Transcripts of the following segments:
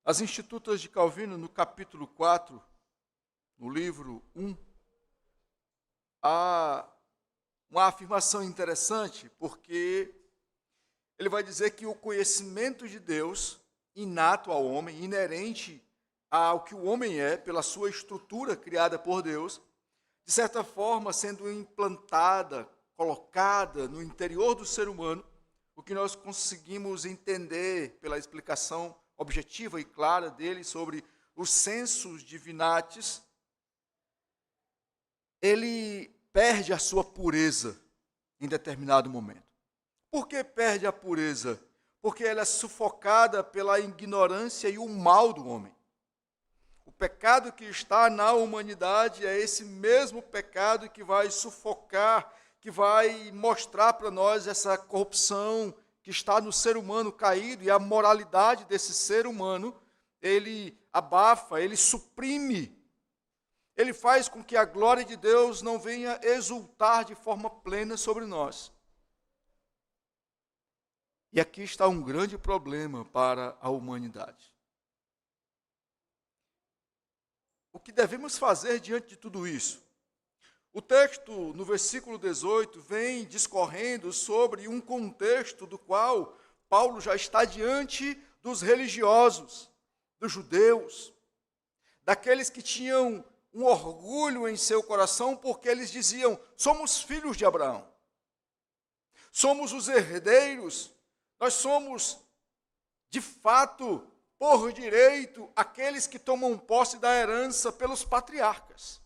As Institutas de Calvino, no capítulo 4, no livro 1, há uma afirmação interessante, porque ele vai dizer que o conhecimento de Deus, inato ao homem, inerente ao que o homem é, pela sua estrutura criada por Deus, de certa forma sendo implantada, colocada no interior do ser humano, o que nós conseguimos entender pela explicação objetiva e clara dele sobre os sensus divinatis, ele perde a sua pureza em determinado momento. Por que perde a pureza? Porque ela é sufocada pela ignorância e o mal do homem. O pecado que está na humanidade é esse mesmo pecado que vai sufocar, que vai mostrar para nós essa corrupção que está no ser humano caído, e a moralidade desse ser humano, ele abafa, ele suprime, ele faz com que a glória de Deus não venha exultar de forma plena sobre nós. E aqui está um grande problema para a humanidade. O que devemos fazer diante de tudo isso? O texto, no versículo 18, vem discorrendo sobre um contexto do qual Paulo já está diante dos religiosos, dos judeus, daqueles que tinham um orgulho em seu coração, porque eles diziam: somos filhos de Abraão, somos os herdeiros, nós somos, de fato, por direito, aqueles que tomam posse da herança pelos patriarcas.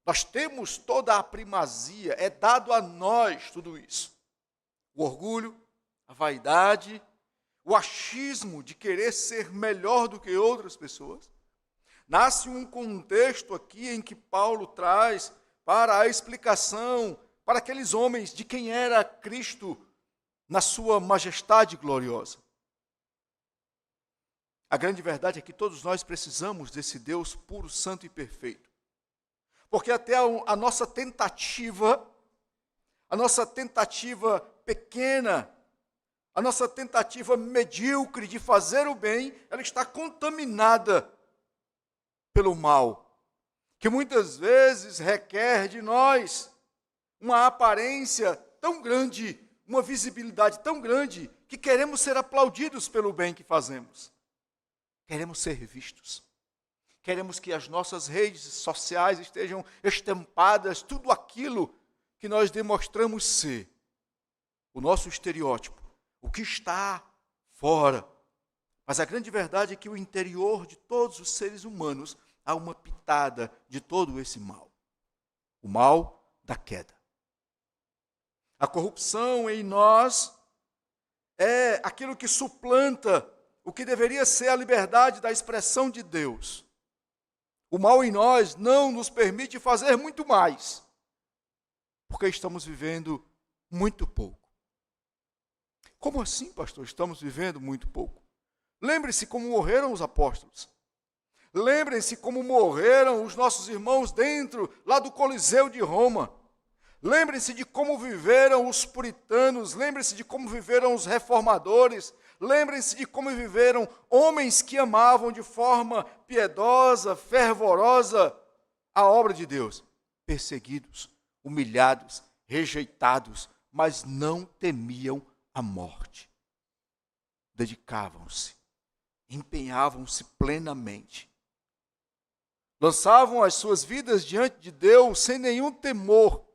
Nós temos toda a primazia, é dado a nós tudo isso. O orgulho, a vaidade, o achismo de querer ser melhor do que outras pessoas. Nasce um contexto aqui em que Paulo traz para a explicação para aqueles homens de quem era Cristo na sua majestade gloriosa. A grande verdade é que todos nós precisamos desse Deus puro, santo e perfeito. Porque até a nossa tentativa pequena, a nossa tentativa medíocre de fazer o bem, ela está contaminada pelo mal, que muitas vezes requer de nós uma aparência tão grande, uma visibilidade tão grande, que queremos ser aplaudidos pelo bem que fazemos. Queremos ser vistos. Queremos que as nossas redes sociais estejam estampadas, tudo aquilo que nós demonstramos ser. O nosso estereótipo, o que está fora. Mas a grande verdade é que o interior de todos os seres humanos há uma pitada de todo esse mal. O mal da queda. A corrupção em nós é aquilo que suplanta o que deveria ser a liberdade da expressão de Deus. O mal em nós não nos permite fazer muito mais, porque estamos vivendo muito pouco. Como assim, pastor? Estamos vivendo muito pouco. Lembre-se como morreram os apóstolos. Lembrem-se como morreram os nossos irmãos dentro, lá do Coliseu de Roma. Lembrem-se de como viveram os puritanos. Lembrem-se de como viveram os reformadores. Lembrem-se de como viveram homens que amavam de forma piedosa, fervorosa a obra de Deus. Perseguidos, humilhados, rejeitados, mas não temiam a morte. Dedicavam-se, empenhavam-se plenamente. Lançavam as suas vidas diante de Deus sem nenhum temor.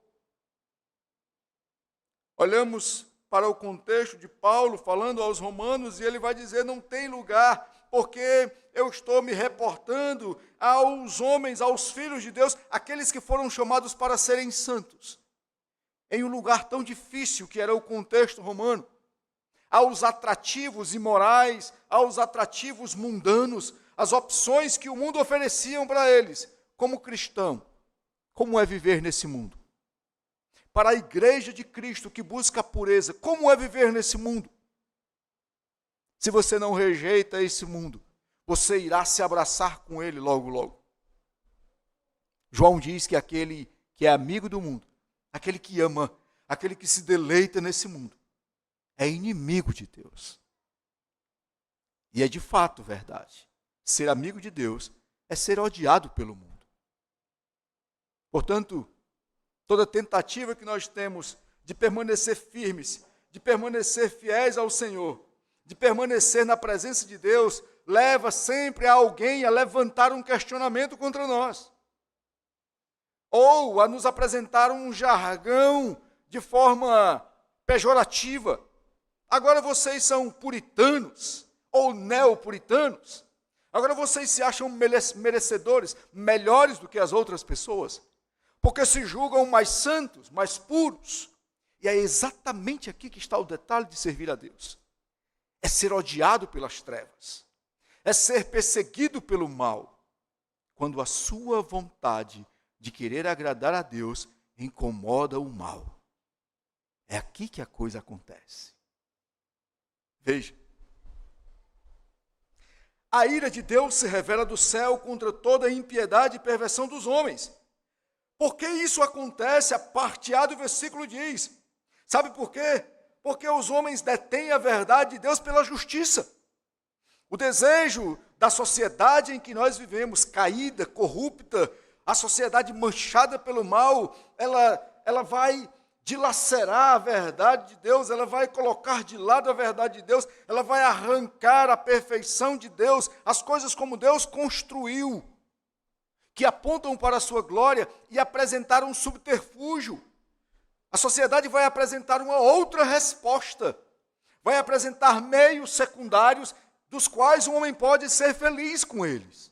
Olhamos para o contexto de Paulo falando aos romanos, e ele vai dizer: não tem lugar, porque eu estou me reportando aos homens, aos filhos de Deus, aqueles que foram chamados para serem santos, em um lugar tão difícil que era o contexto romano, aos atrativos imorais, aos atrativos mundanos, as opções que o mundo ofereciam para eles, como cristão, como é viver nesse mundo? Para a igreja de Cristo que busca a pureza, como é viver nesse mundo? Se você não rejeita esse mundo, você irá se abraçar com ele logo, logo. João diz que aquele que é amigo do mundo, aquele que ama, aquele que se deleita nesse mundo, é inimigo de Deus. E é de fato verdade. Ser amigo de Deus é ser odiado pelo mundo. Portanto, toda tentativa que nós temos de permanecer firmes, de permanecer fiéis ao Senhor, de permanecer na presença de Deus, leva sempre a alguém a levantar um questionamento contra nós. Ou a nos apresentar um jargão de forma pejorativa. Agora vocês são puritanos ou neopuritanos. Agora vocês se acham merecedores, melhores do que as outras pessoas, porque se julgam mais santos, mais puros. E é exatamente aqui que está o detalhe de servir a Deus. É ser odiado pelas trevas. É ser perseguido pelo mal, quando a sua vontade de querer agradar a Deus incomoda o mal. É aqui que a coisa acontece. Veja. A ira de Deus se revela do céu contra toda a impiedade e perversão dos homens. Por que isso acontece? A parte A do versículo diz. Sabe por quê? Porque os homens detêm a verdade de Deus pela justiça. O desejo da sociedade em que nós vivemos, caída, corrupta, a sociedade manchada pelo mal, ela vai dilacerar a verdade de Deus, ela vai colocar de lado a verdade de Deus, ela vai arrancar a perfeição de Deus, as coisas como Deus construiu, que apontam para a sua glória, e apresentar um subterfúgio. A sociedade vai apresentar uma outra resposta, vai apresentar meios secundários dos quais o homem pode ser feliz com eles,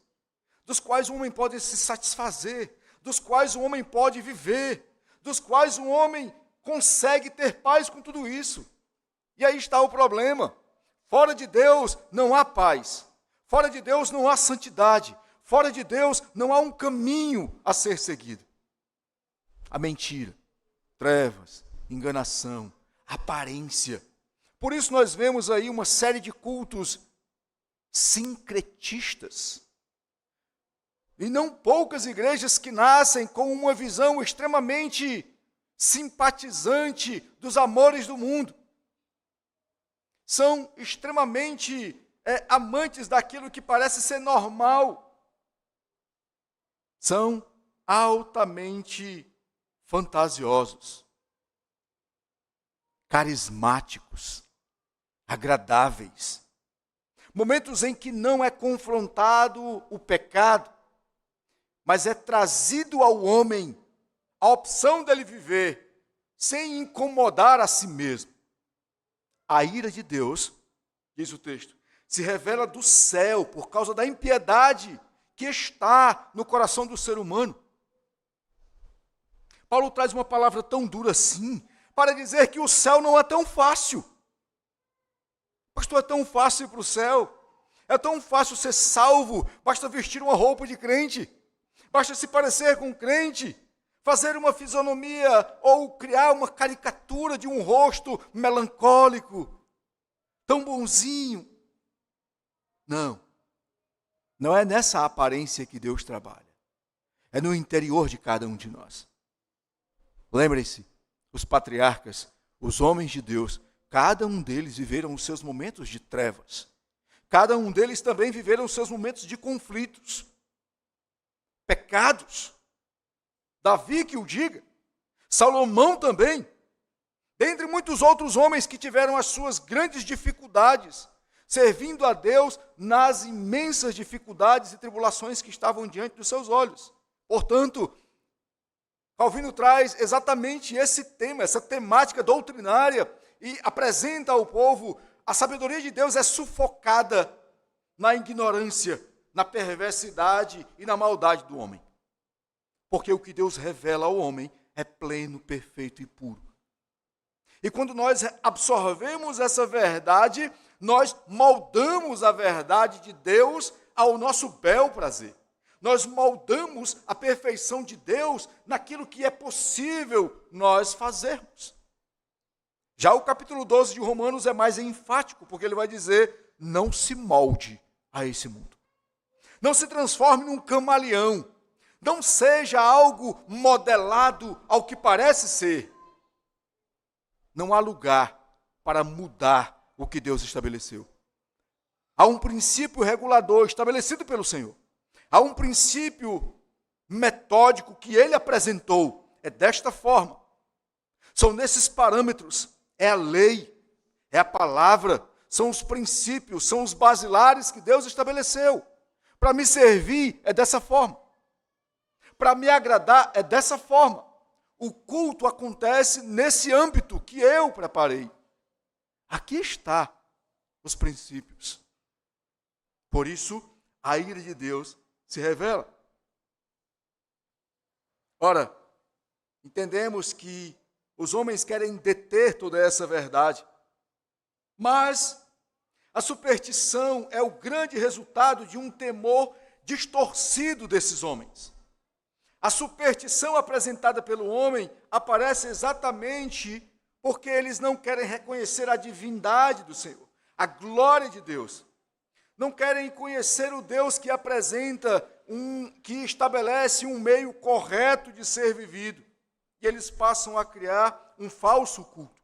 dos quais o homem pode se satisfazer, dos quais o homem pode viver, dos quais o homem consegue ter paz com tudo isso. E aí está o problema. Fora de Deus não há paz. Fora de Deus não há santidade. Fora de Deus não há um caminho a ser seguido. A mentira, trevas, enganação, aparência. Por isso nós vemos aí uma série de cultos sincretistas. E não poucas igrejas que nascem com uma visão extremamente simpatizante dos amores do mundo. São extremamente amantes daquilo que parece ser normal. São altamente fantasiosos, carismáticos, agradáveis. Momentos em que não é confrontado o pecado, mas é trazido ao homem a opção dele viver sem incomodar a si mesmo. A ira de Deus, diz o texto, se revela do céu por causa da impiedade que está no coração do ser humano. Paulo traz uma palavra tão dura assim, para dizer que o céu não é tão fácil. Pastor, é tão fácil ir para o céu, é tão fácil ser salvo, basta vestir uma roupa de crente, basta se parecer com um crente, fazer uma fisionomia ou criar uma caricatura de um rosto melancólico, tão bonzinho. Não é nessa aparência que Deus trabalha, é no interior de cada um de nós. Lembrem-se, os patriarcas, os homens de Deus, cada um deles viveram os seus momentos de trevas. Cada um deles também viveram os seus momentos de conflitos, pecados. Davi que o diga, Salomão também, dentre muitos outros homens que tiveram as suas grandes dificuldades, servindo a Deus nas imensas dificuldades e tribulações que estavam diante dos seus olhos. Portanto, Calvino traz exatamente esse tema, essa temática doutrinária, e apresenta ao povo: a sabedoria de Deus é sufocada na ignorância, na perversidade e na maldade do homem. Porque o que Deus revela ao homem é pleno, perfeito e puro. E quando nós absorvemos essa verdade, nós moldamos a verdade de Deus ao nosso bel prazer. Nós moldamos a perfeição de Deus naquilo que é possível nós fazermos. Já o capítulo 12 de Romanos é mais enfático, porque ele vai dizer: não se molde a esse mundo. Não se transforme num camaleão. Não seja algo modelado ao que parece ser. Não há lugar para mudar o que Deus estabeleceu. Há um princípio regulador estabelecido pelo Senhor. Há um princípio metódico que ele apresentou. É desta forma. São nesses parâmetros. É a lei, é a palavra, são os princípios, são os basilares que Deus estabeleceu. Para me servir é dessa forma. Para me agradar é dessa forma. O culto acontece nesse âmbito que eu preparei. Aqui está os princípios. Por isso, a ira de Deus se revela. Ora, entendemos que os homens querem deter toda essa verdade, mas a superstição é o grande resultado de um temor distorcido desses homens. A superstição apresentada pelo homem aparece exatamente porque eles não querem reconhecer a divindade do Senhor, a glória de Deus. Não querem conhecer o Deus que apresenta, que estabelece um meio correto de ser vivido. E eles passam a criar um falso culto.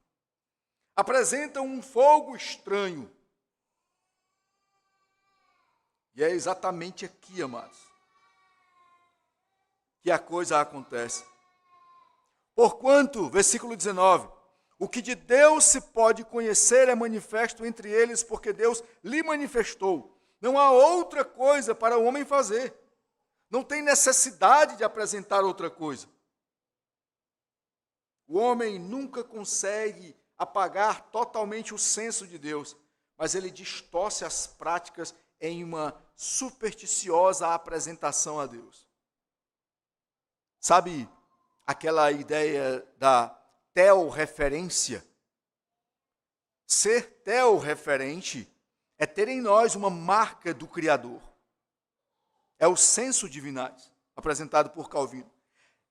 Apresentam um fogo estranho. E é exatamente aqui, amados, que a coisa acontece. Porquanto, versículo 19, o que de Deus se pode conhecer é manifesto entre eles, porque Deus lhe manifestou. Não há outra coisa para o homem fazer. Não tem necessidade de apresentar outra coisa. O homem nunca consegue apagar totalmente o senso de Deus, mas ele distorce as práticas em uma supersticiosa apresentação a Deus. Sabe aquela ideia da teorreferência? Ser teorreferente é ter em nós uma marca do Criador. É o senso divinais, apresentado por Calvino.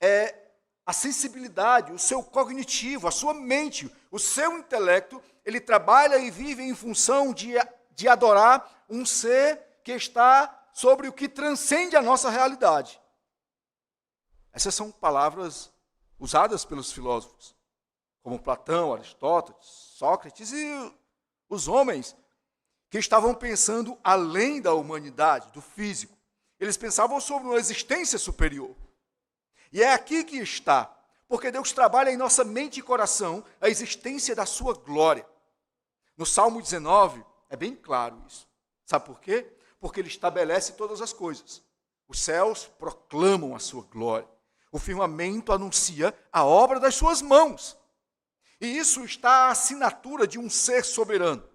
É a sensibilidade, o seu cognitivo, a sua mente, o seu intelecto, ele trabalha e vive em função de adorar um ser que está sobre o que transcende a nossa realidade. Essas são palavras usadas pelos filósofos, como Platão, Aristóteles, Sócrates e os homens que estavam pensando além da humanidade, do físico. Eles pensavam sobre uma existência superior. E é aqui que está, porque Deus trabalha em nossa mente e coração a existência da sua glória. No Salmo 19, é bem claro isso. Sabe por quê? Porque ele estabelece todas as coisas. Os céus proclamam a sua glória. O firmamento anuncia a obra das suas mãos. E isso está à assinatura de um ser soberano.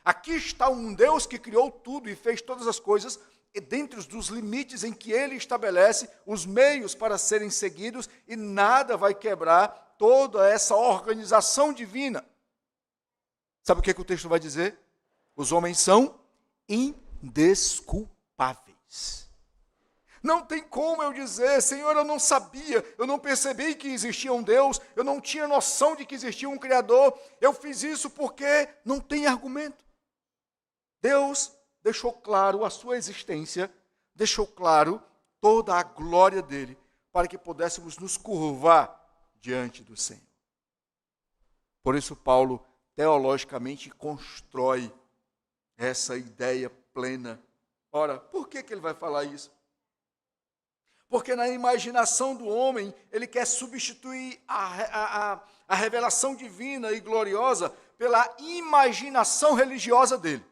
Aqui está um Deus que criou tudo e fez todas as coisas, e dentro dos limites em que ele estabelece os meios para serem seguidos, e nada vai quebrar toda essa organização divina. Sabe o que o texto vai dizer? Os homens são indesculpáveis. Não tem como eu dizer, Senhor, eu não sabia, eu não percebi que existia um Deus, eu não tinha noção de que existia um Criador, eu fiz isso porque não tem argumento. Deus deixou claro a sua existência, deixou claro toda a glória dele, para que pudéssemos nos curvar diante do Senhor. Por isso Paulo, teologicamente, constrói essa ideia plena. Ora, por que ele vai falar isso? Porque na imaginação do homem, ele quer substituir a revelação divina e gloriosa pela imaginação religiosa dele,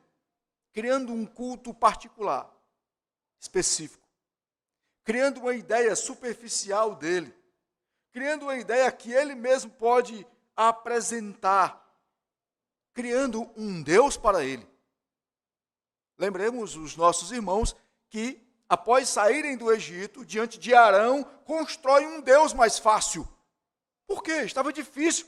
criando um culto particular, específico, criando uma ideia superficial dele, criando uma ideia que ele mesmo pode apresentar, criando um Deus para ele. Lembremos os nossos irmãos que, após saírem do Egito, diante de Arão, constrói um Deus mais fácil. Por quê? Estava difícil.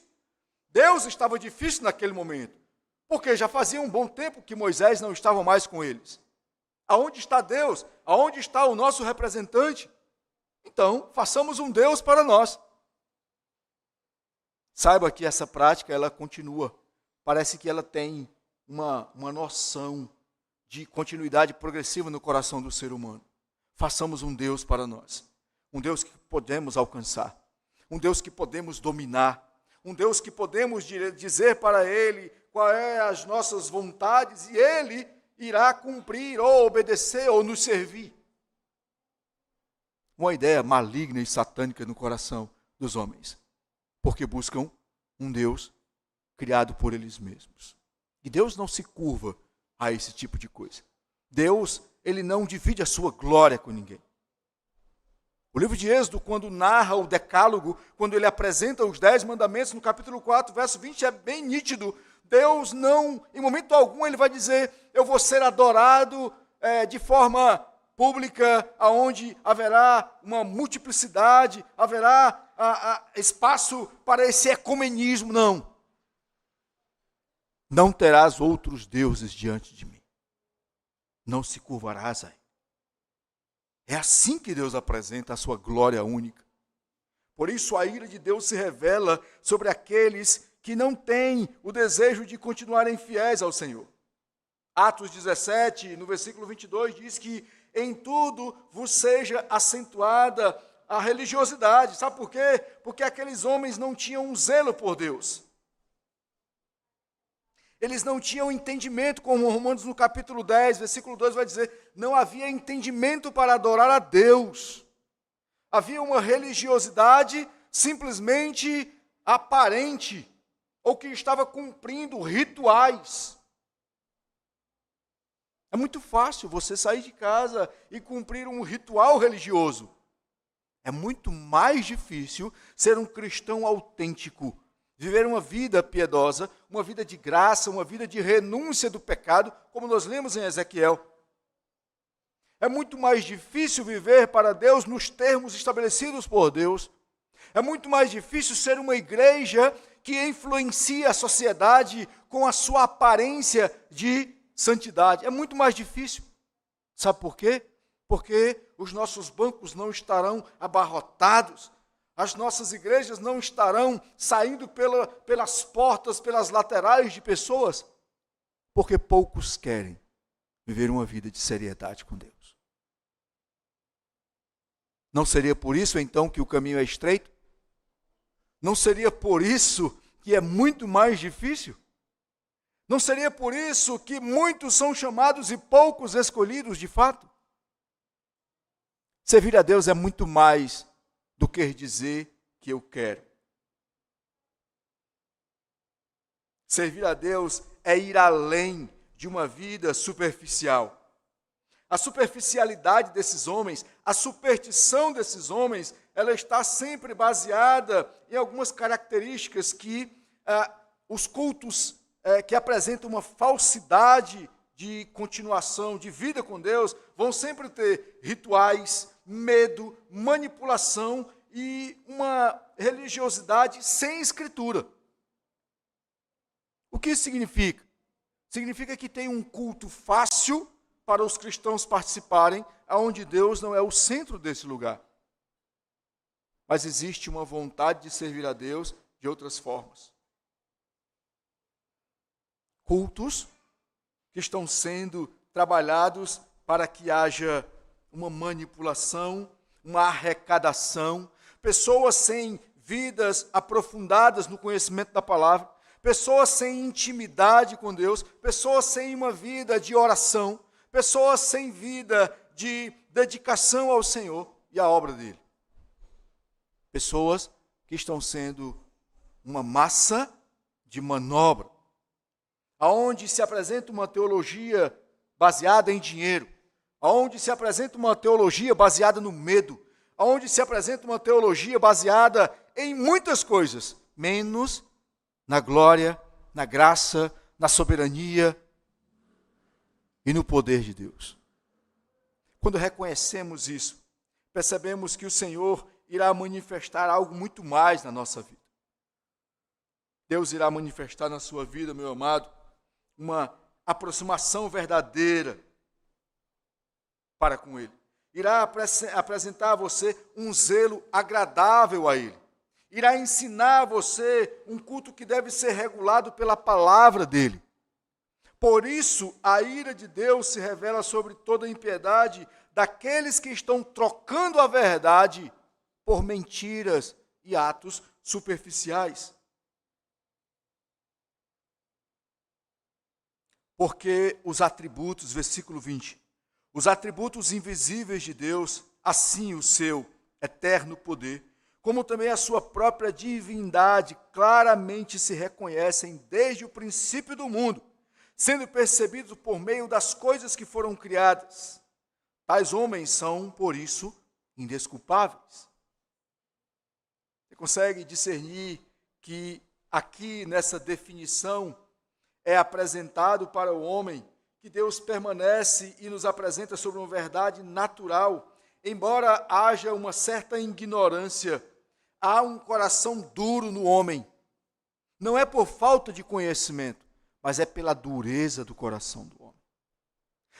Deus estava difícil naquele momento. Porque já fazia um bom tempo que Moisés não estava mais com eles. Aonde está Deus? Aonde está o nosso representante? Então, façamos um Deus para nós. Saiba que essa prática, ela continua. Parece que ela tem uma noção de continuidade progressiva no coração do ser humano. Façamos um Deus para nós. Um Deus que podemos alcançar. Um Deus que podemos dominar. Um Deus que podemos dizer para Ele quais são as nossas vontades, e Ele irá cumprir, ou obedecer, ou nos servir. Uma ideia maligna e satânica no coração dos homens, porque buscam um Deus criado por eles mesmos. E Deus não se curva a esse tipo de coisa. Deus, ele não divide a sua glória com ninguém. O livro de Êxodo, quando narra o decálogo, quando ele apresenta os 10 mandamentos, no capítulo 4, verso 20, é bem nítido. Deus não, em momento algum, ele vai dizer, eu vou ser adorado de forma pública, aonde haverá uma multiplicidade, haverá espaço para esse ecumenismo. Não. Não terás outros deuses diante de mim. Não se curvarás a ele. É assim que Deus apresenta a sua glória única. Por isso a ira de Deus se revela sobre aqueles que não têm o desejo de continuarem fiéis ao Senhor. Atos 17, no versículo 22, diz que em tudo vos seja acentuada a religiosidade. Sabe por quê? Porque aqueles homens não tinham um zelo por Deus. Eles não tinham entendimento, como Romanos no capítulo 10, versículo 2 vai dizer, não havia entendimento para adorar a Deus. Havia uma religiosidade simplesmente aparente, ou que estava cumprindo rituais. É muito fácil você sair de casa e cumprir um ritual religioso. É muito mais difícil ser um cristão autêntico, viver uma vida piedosa, uma vida de graça, uma vida de renúncia do pecado, como nós lemos em Ezequiel. É muito mais difícil viver para Deus nos termos estabelecidos por Deus. É muito mais difícil ser uma igreja que influencia a sociedade com a sua aparência de santidade. É muito mais difícil. Sabe por quê? Porque os nossos bancos não estarão abarrotados. As nossas igrejas não estarão saindo pelas portas, pelas laterais de pessoas, porque poucos querem viver uma vida de seriedade com Deus. Não seria por isso, então, que o caminho é estreito? Não seria por isso que é muito mais difícil? Não seria por isso que muitos são chamados e poucos escolhidos de fato? Servir a Deus é muito mais do que dizer que eu quero. Servir a Deus é ir além de uma vida superficial. A superficialidade desses homens, a superstição desses homens, ela está sempre baseada em algumas características que os cultos que apresentam uma falsidade de continuação, de vida com Deus, vão sempre ter rituais, medo, manipulação e uma religiosidade sem escritura. O que isso significa? Significa que tem um culto fácil para os cristãos participarem, aonde Deus não é o centro desse lugar. Mas existe uma vontade de servir a Deus de outras formas. Cultos que estão sendo trabalhados para que haja uma manipulação, uma arrecadação, pessoas sem vidas aprofundadas no conhecimento da palavra, pessoas sem intimidade com Deus, pessoas sem uma vida de oração, pessoas sem vida de dedicação ao Senhor e à obra dele. Pessoas que estão sendo uma massa de manobra, aonde se apresenta uma teologia baseada em dinheiro, aonde se apresenta uma teologia baseada no medo, aonde se apresenta uma teologia baseada em muitas coisas, menos na glória, na graça, na soberania e no poder de Deus. Quando reconhecemos isso, percebemos que o Senhor irá manifestar algo muito mais na nossa vida. Deus irá manifestar na sua vida, meu amado, uma aproximação verdadeira para com Ele. Irá apresentar a você um zelo agradável a Ele. Irá ensinar a você um culto que deve ser regulado pela palavra dEle. Por isso, a ira de Deus se revela sobre toda a impiedade daqueles que estão trocando a verdade por mentiras e atos superficiais. Porque os atributos, versículo 20, os atributos invisíveis de Deus, assim o seu eterno poder, como também a sua própria divindade, claramente se reconhecem desde o princípio do mundo, sendo percebidos por meio das coisas que foram criadas. Tais homens são, por isso, indesculpáveis. Você consegue discernir que aqui nessa definição é apresentado para o homem que Deus permanece e nos apresenta sobre uma verdade natural, embora haja uma certa ignorância, há um coração duro no homem. Não é por falta de conhecimento, mas é pela dureza do coração do homem.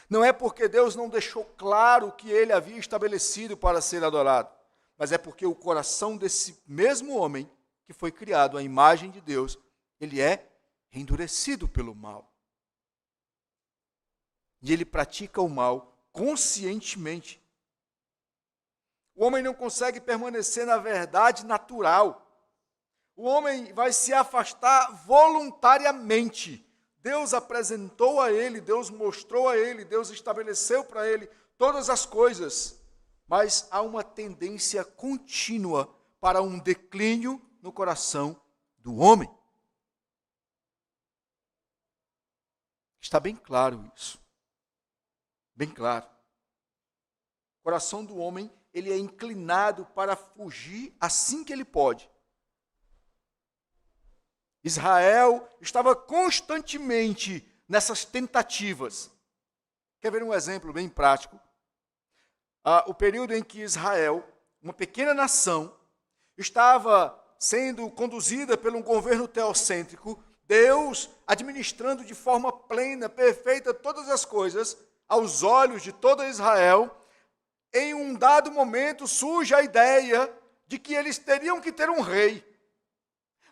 Não é porque Deus não deixou claro o que ele havia estabelecido para ser adorado, mas é porque o coração desse mesmo homem, que foi criado à imagem de Deus, ele é endurecido pelo mal. E ele pratica o mal conscientemente. O homem não consegue permanecer na verdade natural. O homem vai se afastar voluntariamente. Deus apresentou a ele, Deus mostrou a ele, Deus estabeleceu para ele todas as coisas. Mas há uma tendência contínua para um declínio no coração do homem. Está bem claro isso. Bem claro. O coração do homem, ele é inclinado para fugir assim que ele pode. Israel estava constantemente nessas tentativas. Quer ver um exemplo bem prático? O período em que Israel, uma pequena nação, estava sendo conduzida por um governo teocêntrico, Deus administrando de forma plena, perfeita, todas as coisas, aos olhos de toda Israel. Em um dado momento surge a ideia de que eles teriam que ter um rei.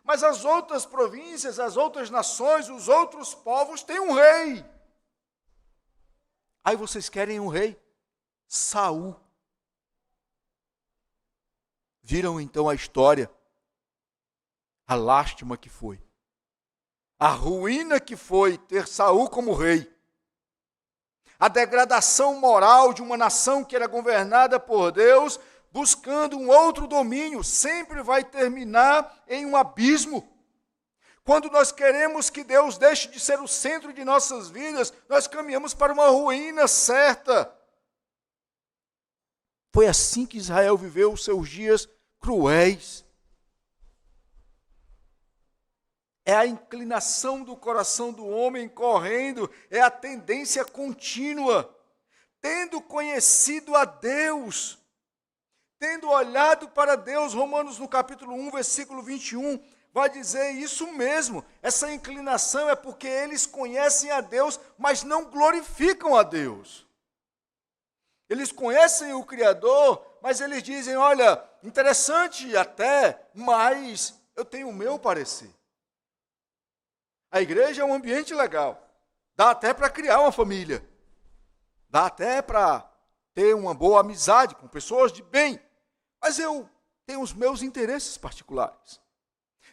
Mas as outras províncias, as outras nações, os outros povos têm um rei. Aí vocês querem um rei? Saul. Viram então a história? A lástima que foi. A ruína que foi ter Saul como rei. A degradação moral de uma nação que era governada por Deus, buscando um outro domínio, sempre vai terminar em um abismo. Quando nós queremos que Deus deixe de ser o centro de nossas vidas, nós caminhamos para uma ruína certa. Foi assim que Israel viveu os seus dias cruéis. É a inclinação do coração do homem correndo, é a tendência contínua. Tendo conhecido a Deus, tendo olhado para Deus, Romanos no capítulo 1, versículo 21, vai dizer isso mesmo. Essa inclinação é porque eles conhecem a Deus, mas não glorificam a Deus. Eles conhecem o Criador, mas eles dizem, olha, interessante até, mas eu tenho o meu parecer. A igreja é um ambiente legal. Dá até para criar uma família. Dá até para ter uma boa amizade com pessoas de bem. Mas eu tenho os meus interesses particulares.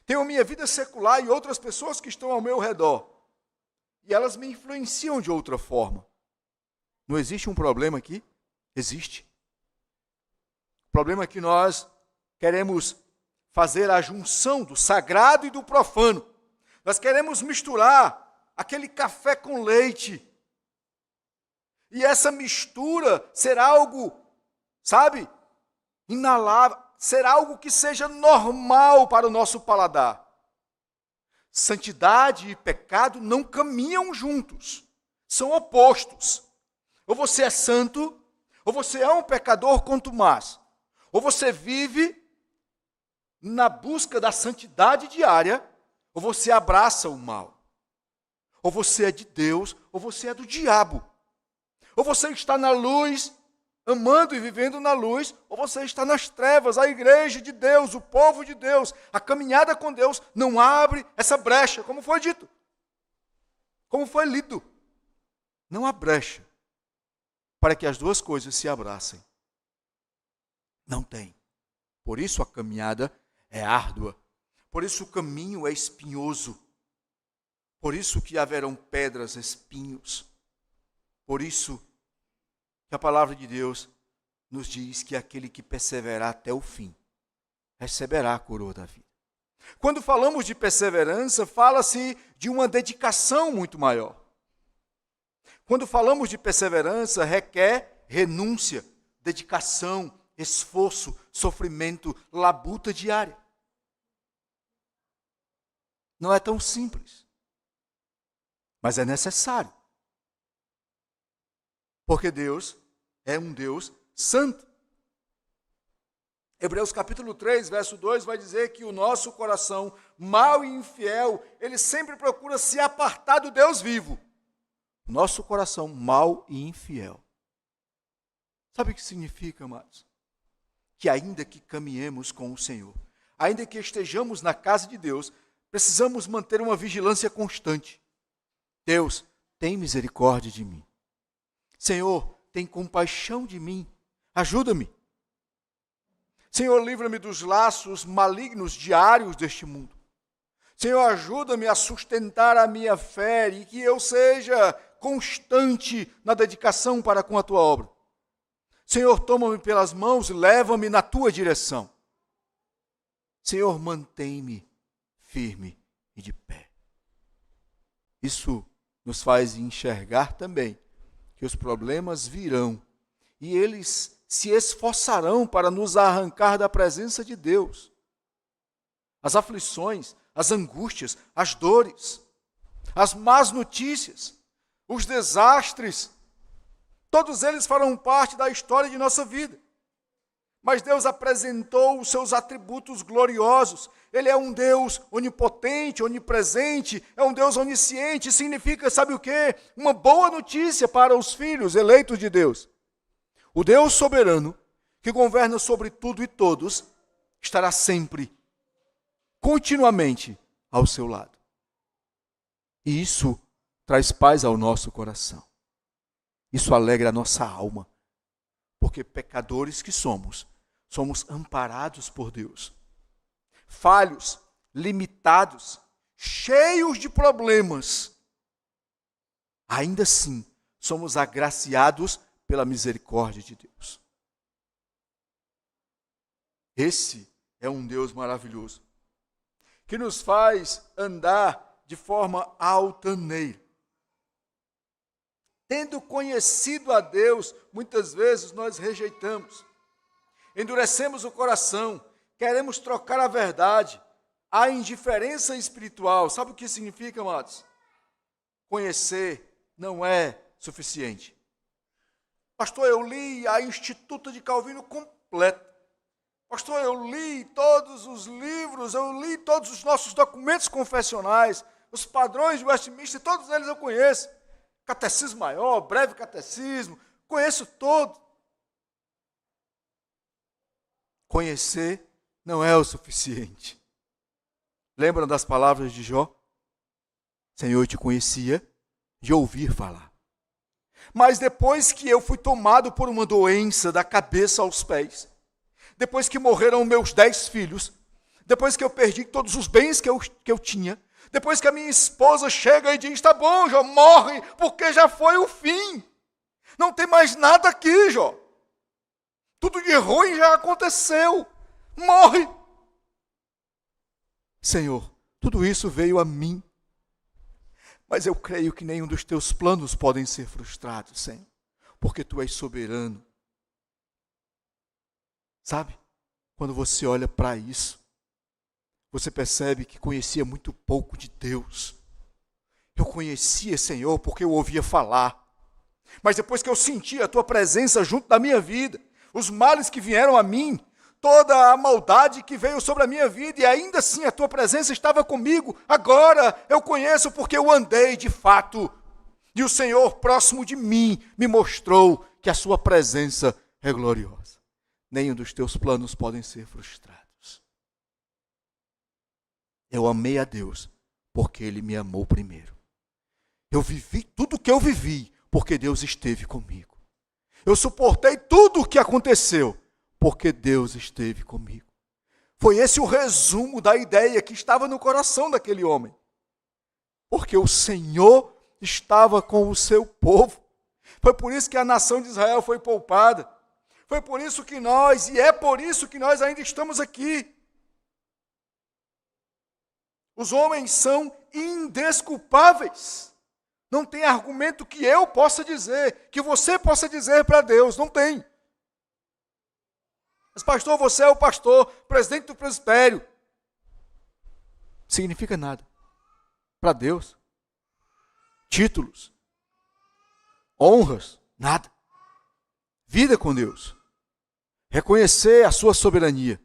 Tenho a minha vida secular e outras pessoas que estão ao meu redor. E elas me influenciam de outra forma. Não existe um problema aqui? Existe. O problema é que nós queremos fazer a junção do sagrado e do profano. Nós queremos misturar aquele café com leite. E essa mistura será algo, sabe, inalável, será algo que seja normal para o nosso paladar. Santidade e pecado não caminham juntos, são opostos. Ou você é santo, ou você é um pecador contumaz. Ou você vive na busca da santidade diária, ou você abraça o mal. Ou você é de Deus, ou você é do diabo. Ou você está na luz, amando e vivendo na luz, ou você está nas trevas. A igreja de Deus, o povo de Deus, a caminhada com Deus não abre essa brecha, como foi dito, como foi lido. Não há brecha para que as duas coisas se abracem. Não tem. Por isso a caminhada é árdua. Por isso o caminho é espinhoso. Por isso que haverão pedras, espinhos. Por isso que a palavra de Deus nos diz que aquele que perseverar até o fim receberá a coroa da vida. Quando falamos de perseverança, fala-se de uma dedicação muito maior. Quando falamos de perseverança, requer renúncia, dedicação, esforço, sofrimento, labuta diária. Não é tão simples, mas é necessário. Porque Deus é um Deus santo. Hebreus capítulo 3, verso 2 vai dizer que o nosso coração mau e infiel, ele sempre procura se apartar do Deus vivo. Nosso coração mau e infiel. Sabe o que significa, amados? Que ainda que caminhemos com o Senhor, ainda que estejamos na casa de Deus, precisamos manter uma vigilância constante. Deus, tem misericórdia de mim. Senhor, tem compaixão de mim. Ajuda-me. Senhor, livra-me dos laços malignos diários deste mundo. Senhor, ajuda-me a sustentar a minha fé e que eu seja constante na dedicação para com a tua obra. Senhor, toma-me pelas mãos e leva-me na tua direção. Senhor, mantém-me firme e de pé. Isso nos faz enxergar também que os problemas virão e eles se esforçarão para nos arrancar da presença de Deus. As aflições, as angústias, as dores, as más notícias, os desastres, todos eles farão parte da história de nossa vida. Mas Deus apresentou os seus atributos gloriosos. Ele é um Deus onipotente, onipresente, é um Deus onisciente. Significa, sabe o quê? Uma boa notícia para os filhos eleitos de Deus. O Deus soberano, que governa sobre tudo e todos, estará sempre, continuamente, ao seu lado. E isso traz paz ao nosso coração. Isso alegra a nossa alma. Porque pecadores que somos amparados por Deus. Falhos, limitados, cheios de problemas. Ainda assim, somos agraciados pela misericórdia de Deus. Esse é um Deus maravilhoso, que nos faz andar de forma altaneira. Tendo conhecido a Deus, muitas vezes nós rejeitamos, endurecemos o coração, queremos trocar a verdade, a indiferença espiritual. Sabe o que significa, amados? Conhecer não é suficiente. Pastor, eu li a Instituta de Calvino completa. Pastor, eu li todos os livros, eu li todos os nossos documentos confessionais, os padrões de Westminster, todos eles eu conheço. Catecismo maior, breve catecismo, conheço todo. Conhecer não é o suficiente. Lembram das palavras de Jó? Senhor, eu te conhecia de ouvir falar. Mas depois que eu fui tomado por uma doença da cabeça aos pés, depois que morreram meus 10 filhos, depois que eu perdi todos os bens que eu tinha, depois que a minha esposa chega e diz, tá bom, Jó, morre, porque já foi o fim. Não tem mais nada aqui, Jó. Tudo de ruim já aconteceu. Morre. Senhor, tudo isso veio a mim. Mas eu creio que nenhum dos teus planos podem ser frustrados, Senhor, porque tu és soberano. Sabe, quando você olha para isso, você percebe que conhecia muito pouco de Deus. Eu conhecia, Senhor, porque eu ouvia falar. Mas depois que eu senti a tua presença junto da minha vida, os males que vieram a mim, toda a maldade que veio sobre a minha vida, e ainda assim a tua presença estava comigo. Agora eu conheço porque eu andei de fato. E o Senhor próximo de mim me mostrou que a sua presença é gloriosa. Nenhum dos teus planos podem ser frustrados. Eu amei a Deus porque Ele me amou primeiro. Eu vivi tudo o que eu vivi porque Deus esteve comigo. Eu suportei tudo o que aconteceu porque Deus esteve comigo. Foi esse o resumo da ideia que estava no coração daquele homem. Porque o Senhor estava com o seu povo. Foi por isso que a nação de Israel foi poupada. Foi por isso que nós, e é por isso que nós ainda estamos aqui. Os homens são indesculpáveis. Não tem argumento que eu possa dizer, que você possa dizer para Deus. Não tem. Mas pastor, você é o pastor, presidente do presbitério. Significa nada. Para Deus. Títulos. Honras. Nada. Vida com Deus. Reconhecer a sua soberania.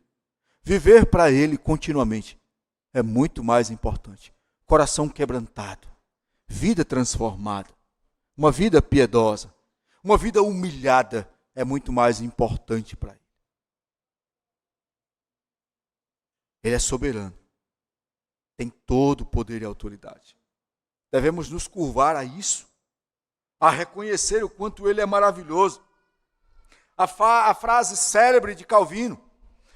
Viver para Ele continuamente. É muito mais importante. Coração quebrantado. Vida transformada. Uma vida piedosa. Uma vida humilhada. É muito mais importante para Ele. Ele é soberano. Tem todo o poder e autoridade. Devemos nos curvar a isso. A reconhecer o quanto Ele é maravilhoso. A frase célebre de Calvino,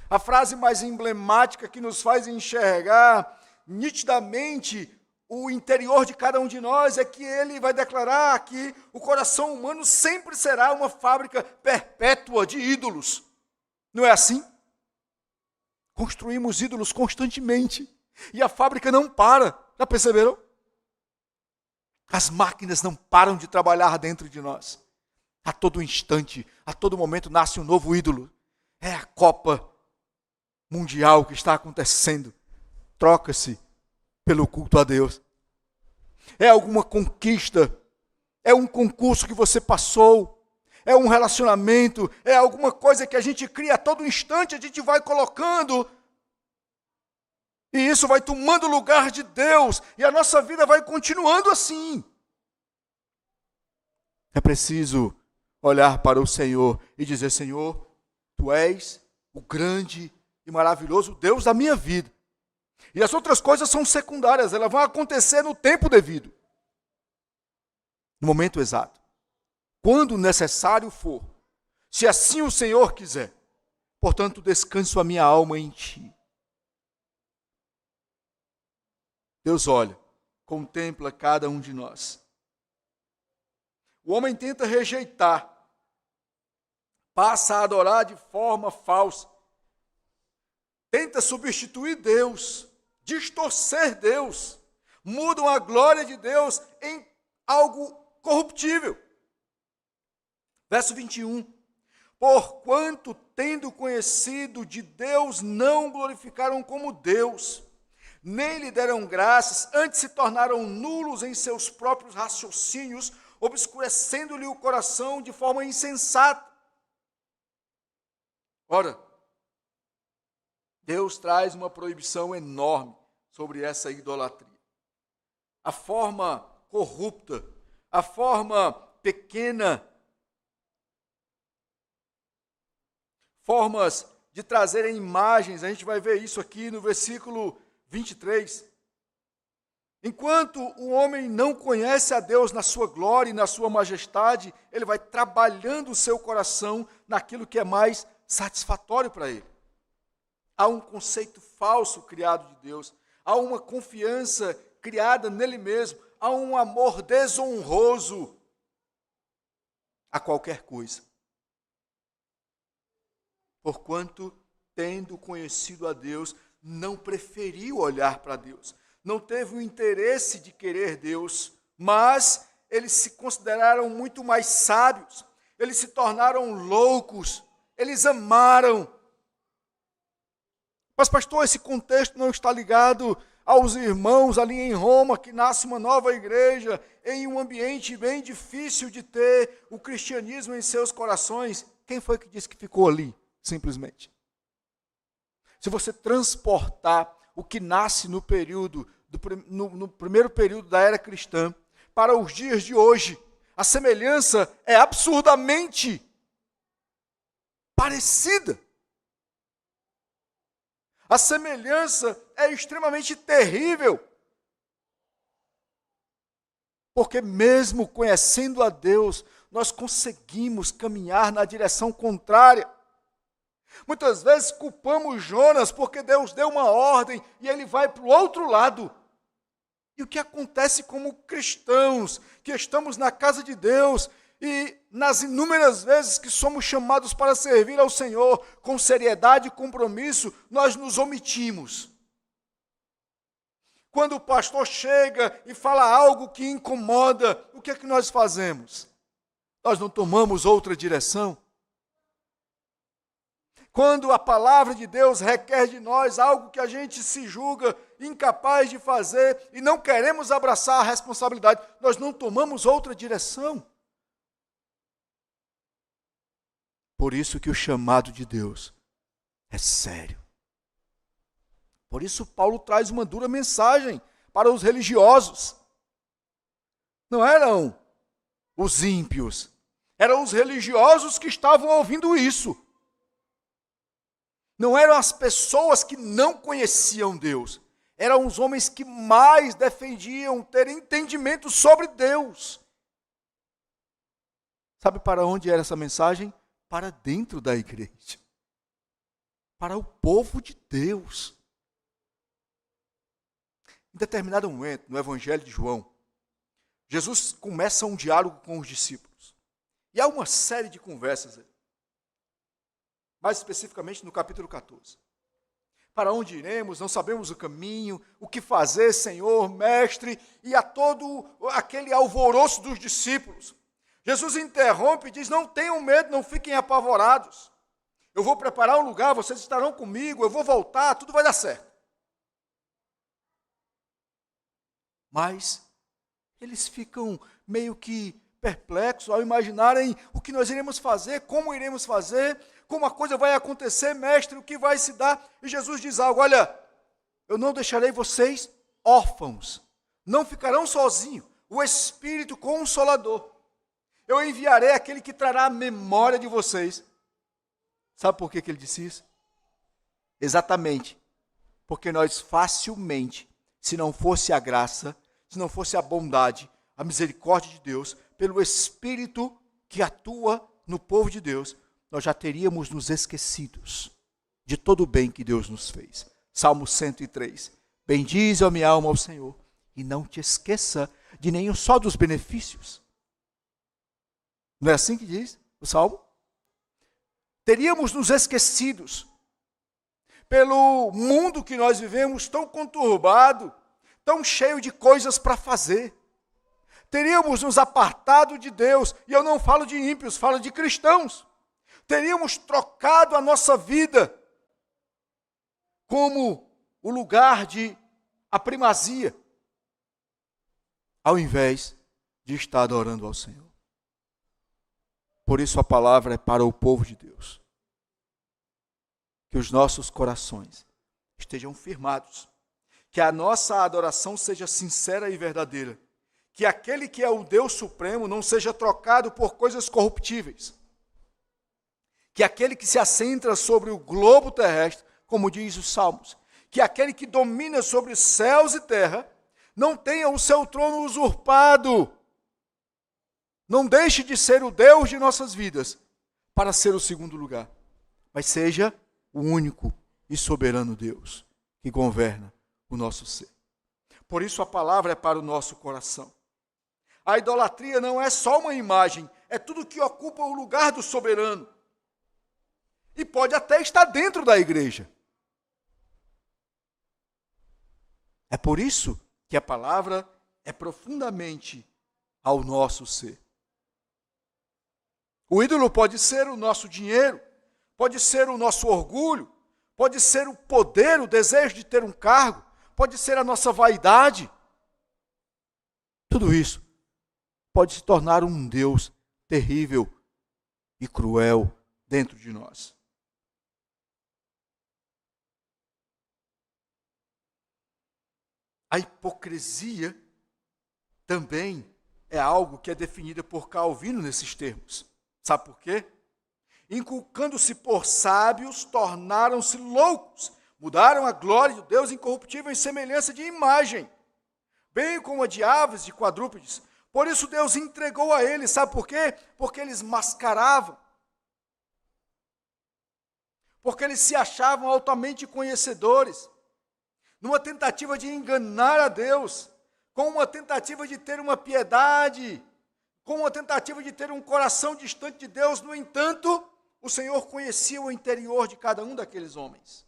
a frase mais emblemática que nos faz enxergar nitidamente o interior de cada um de nós, é que ele vai declarar que o coração humano sempre será uma fábrica perpétua de ídolos. Não é assim? Construímos ídolos constantemente e a fábrica não para. Já perceberam? As máquinas não param de trabalhar dentro de nós. A todo instante, a todo momento nasce um novo ídolo. É a Copa Mundial que está acontecendo. Troca-se pelo culto a Deus. É alguma conquista. É um concurso que você passou. É um relacionamento. É alguma coisa que a gente cria a todo instante. A gente vai colocando. E isso vai tomando o lugar de Deus. E a nossa vida vai continuando assim. É preciso olhar para o Senhor e dizer: Senhor, Tu és o grande e maravilhoso Deus da minha vida. E as outras coisas são secundárias, elas vão acontecer no tempo devido. No momento exato. Quando necessário for. Se assim o Senhor quiser. Portanto, descanso a minha alma em Ti. Deus olha, contempla cada um de nós. O homem tenta rejeitar, passa a adorar de forma falsa, tenta substituir Deus, distorcer Deus, mudam a glória de Deus em algo corruptível. Verso 21. Porquanto, tendo conhecido de Deus, não glorificaram como Deus, nem lhe deram graças, antes se tornaram nulos em seus próprios raciocínios, obscurecendo-lhe o coração de forma insensata. Ora, Deus traz uma proibição enorme sobre essa idolatria. A forma corrupta, a forma pequena, formas de trazerem imagens, a gente vai ver isso aqui no versículo 23. Enquanto o homem não conhece a Deus na sua glória e na sua majestade, ele vai trabalhando o seu coração naquilo que é mais satisfatório para ele. Há um conceito falso criado de Deus, há uma confiança criada nele mesmo, há um amor desonroso a qualquer coisa. Porquanto, tendo conhecido a Deus, não preferiu olhar para Deus. Não teve o interesse de querer Deus, mas eles se consideraram muito mais sábios, eles se tornaram loucos, eles amaram. Mas pastor, esse contexto não está ligado aos irmãos ali em Roma, que nasce uma nova igreja, em um ambiente bem difícil de ter o cristianismo em seus corações. Quem foi que disse que ficou ali, simplesmente? Se você transportar o que nasce no primeiro período da era cristã para os dias de hoje, a semelhança é absurdamente parecida. A semelhança é extremamente terrível. Porque mesmo conhecendo a Deus, nós conseguimos caminhar na direção contrária. Muitas vezes culpamos Jonas porque Deus deu uma ordem e ele vai para o outro lado. E o que acontece como cristãos, que estamos na casa de Deus e nas inúmeras vezes que somos chamados para servir ao Senhor com seriedade e compromisso, nós nos omitimos. Quando o pastor chega e fala algo que incomoda, o que é que nós fazemos? Nós não tomamos outra direção? Quando a palavra de Deus requer de nós algo que a gente se julga incapaz de fazer e não queremos abraçar a responsabilidade, nós não tomamos outra direção. Por isso que o chamado de Deus é sério. Por isso Paulo traz uma dura mensagem para os religiosos. Não eram os ímpios, eram os religiosos que estavam ouvindo isso. Não eram as pessoas que não conheciam Deus, eram os homens que mais defendiam ter entendimento sobre Deus. Sabe para onde era essa mensagem? Para dentro da igreja, para o povo de Deus. Em determinado momento, no Evangelho de João, Jesus começa um diálogo com os discípulos. E há uma série de conversas, mais especificamente no capítulo 14. Para onde iremos? Não sabemos o caminho, o que fazer, Senhor, Mestre, e a todo aquele alvoroço dos discípulos. Jesus interrompe e diz, não tenham medo, não fiquem apavorados. Eu vou preparar um lugar, vocês estarão comigo, eu vou voltar, tudo vai dar certo. Mas eles ficam meio que perplexos ao imaginarem o que nós iremos fazer, como a coisa vai acontecer, mestre, o que vai se dar. E Jesus diz algo, olha, eu não deixarei vocês órfãos, não ficarão sozinhos, o Espírito Consolador. Eu enviarei aquele que trará a memória de vocês. Sabe por que ele disse isso? Exatamente, porque nós facilmente, se não fosse a graça, se não fosse a bondade, a misericórdia de Deus, pelo Espírito que atua no povo de Deus, nós já teríamos nos esquecidos de todo o bem que Deus nos fez. Salmo 103. Bendize, ó minha alma, ao Senhor, e não te esqueça de nenhum só dos benefícios. Não é assim que diz o Salmo? Teríamos nos esquecidos pelo mundo que nós vivemos tão conturbado, tão cheio de coisas para fazer. Teríamos nos apartado de Deus, e eu não falo de ímpios, falo de cristãos. Teríamos trocado a nossa vida como o lugar de a primazia, ao invés de estar adorando ao Senhor. Por isso a palavra é para o povo de Deus. Que os nossos corações estejam firmados, que a nossa adoração seja sincera e verdadeira, que aquele que é o Deus Supremo não seja trocado por coisas corruptíveis, que aquele que se assenta sobre o globo terrestre, como diz os Salmos, que aquele que domina sobre céus e terra, não tenha o seu trono usurpado, não deixe de ser o Deus de nossas vidas para ser o segundo lugar, mas seja o único e soberano Deus que governa o nosso ser. Por isso a palavra é para o nosso coração. A idolatria não é só uma imagem, é tudo que ocupa o lugar do soberano. E pode até estar dentro da igreja. É por isso que a palavra é profundamente ao nosso ser. O ídolo pode ser o nosso dinheiro, pode ser o nosso orgulho, pode ser o poder, o desejo de ter um cargo, pode ser a nossa vaidade. Tudo isso pode se tornar um Deus terrível e cruel dentro de nós. A hipocrisia também é algo que é definida por Calvino nesses termos. Sabe por quê? Inculcando-se por sábios, tornaram-se loucos, mudaram a glória de Deus incorruptível em semelhança de imagem, bem como a de aves e quadrúpedes. Por isso Deus entregou a eles, sabe por quê? Porque eles mascaravam, porque eles se achavam altamente conhecedores, numa tentativa de enganar a Deus, com uma tentativa de ter uma piedade, com uma tentativa de ter um coração distante de Deus. No entanto, o Senhor conhecia o interior de cada um daqueles homens.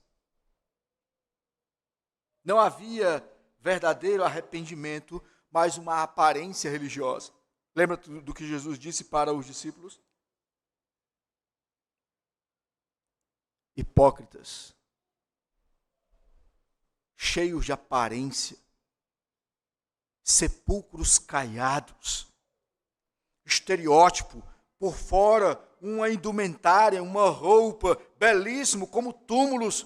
Não havia verdadeiro arrependimento, mas uma aparência religiosa. Lembra do que Jesus disse para os discípulos? Hipócritas, cheios de aparência, sepulcros caiados, estereótipo, por fora uma indumentária, uma roupa, belíssimo como túmulos,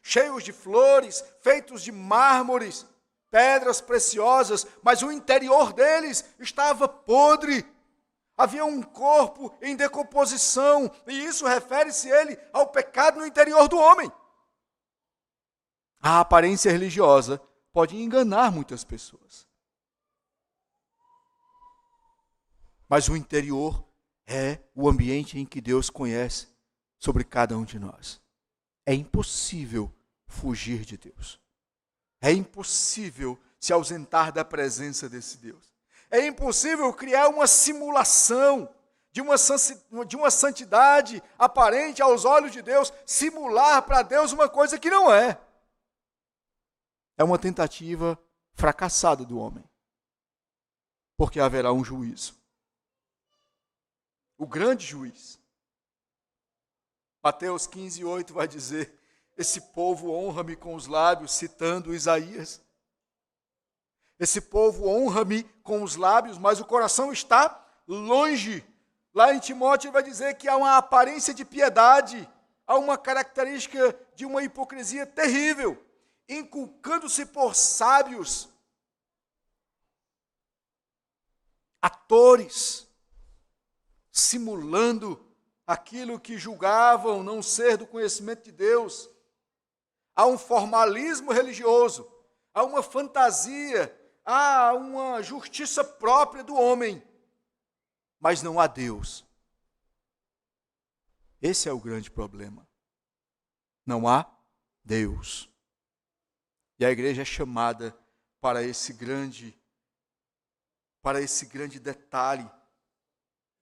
cheios de flores, feitos de mármores, pedras preciosas, mas o interior deles estava podre. Havia um corpo em decomposição, e isso refere-se ele ao pecado no interior do homem. A aparência religiosa pode enganar muitas pessoas. Mas o interior é o ambiente em que Deus conhece sobre cada um de nós. É impossível fugir de Deus. É impossível se ausentar da presença desse Deus. É impossível criar uma simulação de uma santidade aparente aos olhos de Deus, simular para Deus uma coisa que não é. É uma tentativa fracassada do homem, porque haverá um juízo. O grande juiz. Mateus 15:8 vai dizer: esse povo honra-me com os lábios, citando Isaías. Esse povo honra-me com os lábios, mas o coração está longe. Lá em Timóteo ele vai dizer que há uma aparência de piedade, há uma característica de uma hipocrisia terrível, inculcando-se por sábios, atores, simulando aquilo que julgavam não ser do conhecimento de Deus. Há um formalismo religioso, há uma fantasia, há uma justiça própria do homem, mas não há Deus. Esse é o grande problema. Não há Deus. E a igreja é chamada para esse grande detalhe.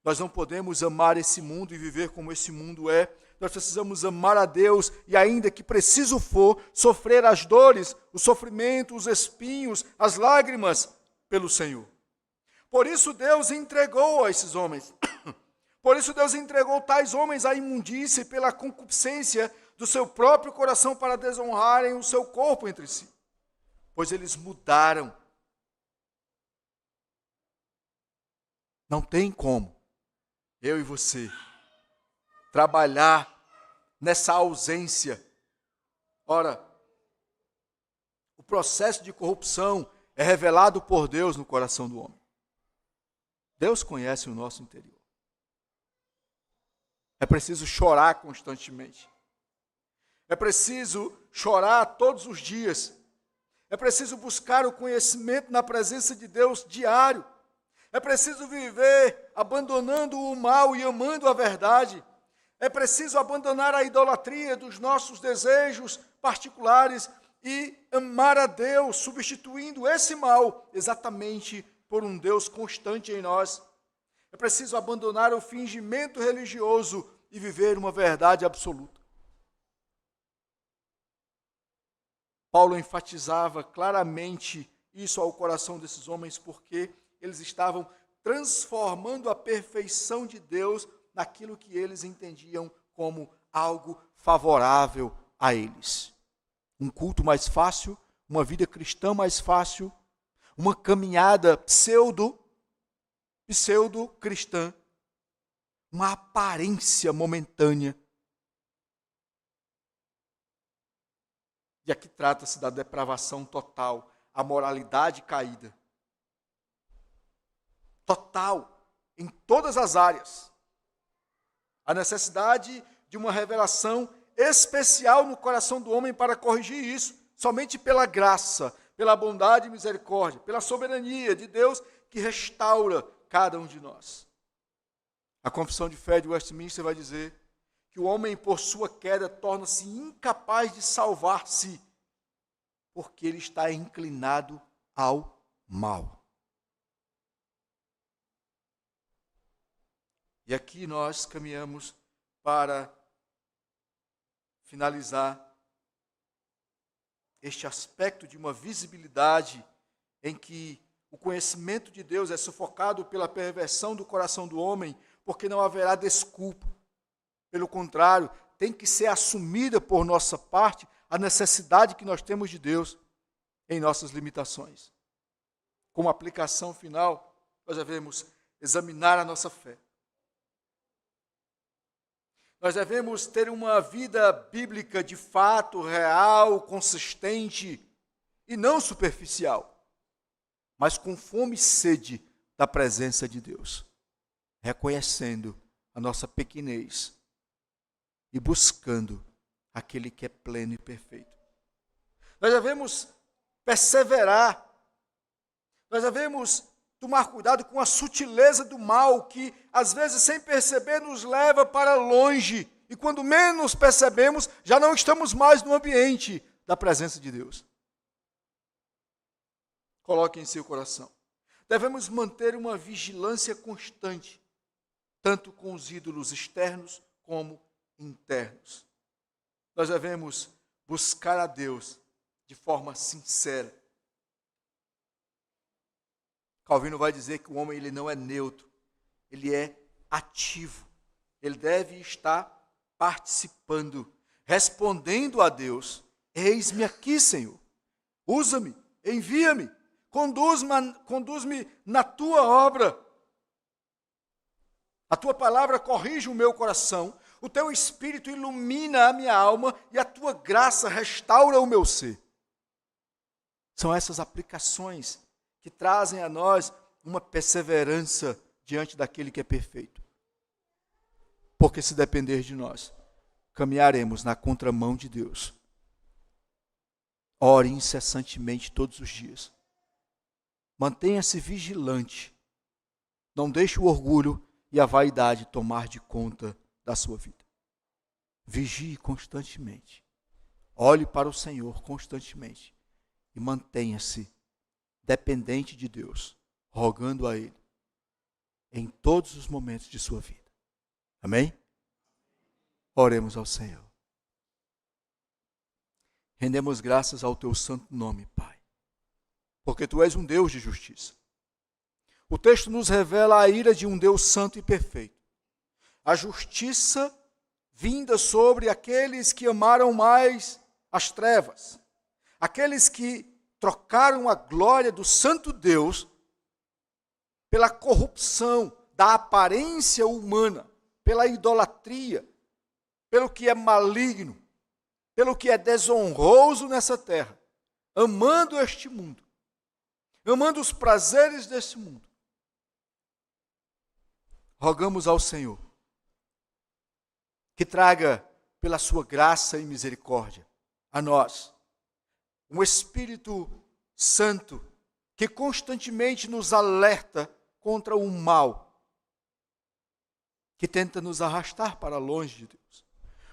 Nós não podemos amar esse mundo e viver como esse mundo é. Nós precisamos amar a Deus e, ainda que preciso for, sofrer as dores, o sofrimento, os espinhos, as lágrimas pelo Senhor. Por isso Deus entregou a esses homens. Por isso Deus entregou tais homens à imundície pela concupiscência do seu próprio coração para desonrarem o seu corpo entre si. Pois eles mudaram. Não tem como eu e você trabalhar nessa ausência. Ora, o processo de corrupção é revelado por Deus no coração do homem. Deus conhece o nosso interior. É preciso chorar constantemente. É preciso chorar todos os dias. É preciso buscar o conhecimento na presença de Deus diário. É preciso viver abandonando o mal e amando a verdade. É preciso abandonar a idolatria dos nossos desejos particulares e amar a Deus, substituindo esse mal exatamente por um Deus constante em nós. É preciso abandonar o fingimento religioso e viver uma verdade absoluta. Paulo enfatizava claramente isso ao coração desses homens, porque eles estavam transformando a perfeição de Deus naquilo que eles entendiam como algo favorável a eles. Um culto mais fácil, uma vida cristã mais fácil, uma caminhada pseudo-cristã, uma aparência momentânea. E aqui trata-se da depravação total, a moralidade caída. Total, em todas as áreas. A necessidade de uma revelação especial no coração do homem para corrigir isso, somente pela graça, pela bondade e misericórdia, pela soberania de Deus que restaura cada um de nós. A Confissão de Fé de Westminster vai dizer que o homem, por sua queda, torna-se incapaz de salvar-se, porque ele está inclinado ao mal. E aqui nós caminhamos para finalizar este aspecto de uma visibilidade em que o conhecimento de Deus é sufocado pela perversão do coração do homem, porque não haverá desculpa. Pelo contrário, tem que ser assumida por nossa parte a necessidade que nós temos de Deus em nossas limitações. Como aplicação final, nós devemos examinar a nossa fé. Nós devemos ter uma vida bíblica de fato, real, consistente e não superficial, mas com fome e sede da presença de Deus, reconhecendo a nossa pequenez e buscando aquele que é pleno e perfeito. Nós devemos perseverar, nós devemos tomar cuidado com a sutileza do mal que, às vezes, sem perceber, nos leva para longe. E quando menos percebemos, já não estamos mais no ambiente da presença de Deus. Coloque em seu coração. Devemos manter uma vigilância constante, tanto com os ídolos externos como internos. Nós devemos buscar a Deus de forma sincera. Calvino vai dizer que o homem ele não é neutro, ele é ativo. Ele deve estar participando, respondendo a Deus: eis-me aqui, Senhor. Usa-me, envia-me, conduz-me na tua obra. A tua palavra corrige o meu coração, o teu espírito ilumina a minha alma e a tua graça restaura o meu ser. São essas aplicações que trazem a nós uma perseverança diante daquele que é perfeito. Porque se depender de nós, caminharemos na contramão de Deus. Ore incessantemente todos os dias. Mantenha-se vigilante. Não deixe o orgulho e a vaidade tomar de conta da sua vida. Vigie constantemente. Olhe para o Senhor constantemente. E mantenha-se dependente de Deus, rogando a Ele em todos os momentos de sua vida. Amém? Oremos ao Senhor. Rendemos graças ao teu santo nome, Pai, porque tu és um Deus de justiça. O texto nos revela a ira de um Deus santo e perfeito. A justiça vinda sobre aqueles que amaram mais as trevas, aqueles que trocaram a glória do santo Deus pela corrupção da aparência humana, pela idolatria, pelo que é maligno, pelo que é desonroso nessa terra, amando este mundo, amando os prazeres deste mundo. Rogamos ao Senhor que traga, pela sua graça e misericórdia, a nós um Espírito Santo que constantemente nos alerta contra o mal, que tenta nos arrastar para longe de Deus.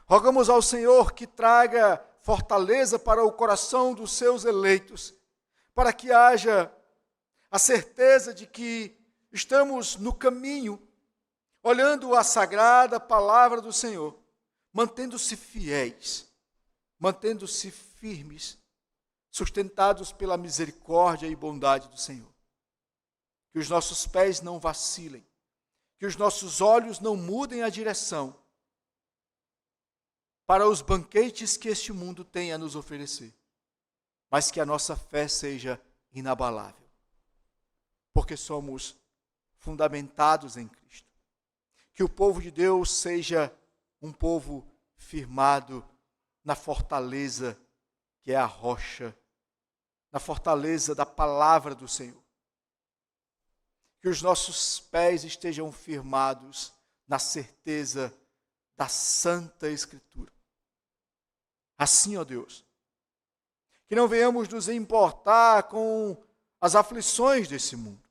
Rogamos ao Senhor que traga fortaleza para o coração dos seus eleitos, para que haja a certeza de que estamos no caminho, olhando a sagrada palavra do Senhor, mantendo-se fiéis, mantendo-se firmes, sustentados pela misericórdia e bondade do Senhor. Que os nossos pés não vacilem, que os nossos olhos não mudem a direção para os banquetes que este mundo tem a nos oferecer, mas que a nossa fé seja inabalável, porque somos fundamentados em Cristo. Que o povo de Deus seja um povo firmado na fortaleza que é a rocha, na fortaleza da palavra do Senhor. Que os nossos pés estejam firmados na certeza da Santa Escritura. Assim, ó Deus, que não venhamos nos importar com as aflições desse mundo,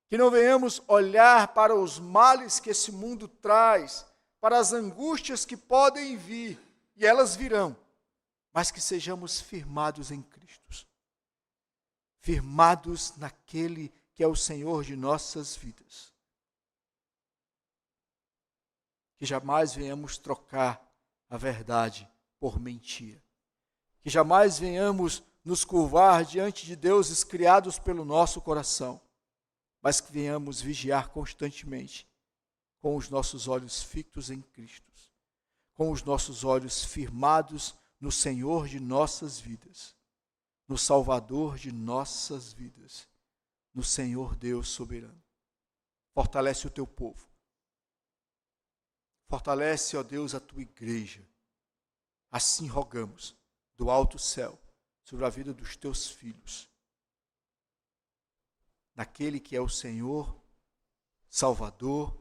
que não venhamos olhar para os males que esse mundo traz, para as angústias que podem vir, e elas virão, mas que sejamos firmados em Cristo. firmados naquele que é o Senhor de nossas vidas. Que jamais venhamos trocar a verdade por mentira. Que jamais venhamos nos curvar diante de deuses criados pelo nosso coração, mas que venhamos vigiar constantemente, com os nossos olhos fitos em Cristo, com os nossos olhos firmados no Senhor de nossas vidas, no Salvador de nossas vidas, no Senhor Deus soberano. Fortalece o teu povo. Fortalece, ó Deus, a tua igreja. Assim rogamos, do alto céu, sobre a vida dos teus filhos. Naquele que é o Senhor, Salvador,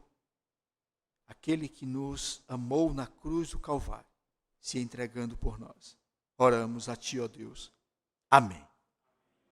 aquele que nos amou na cruz do Calvário, se entregando por nós. Oramos a ti, ó Deus. Amém.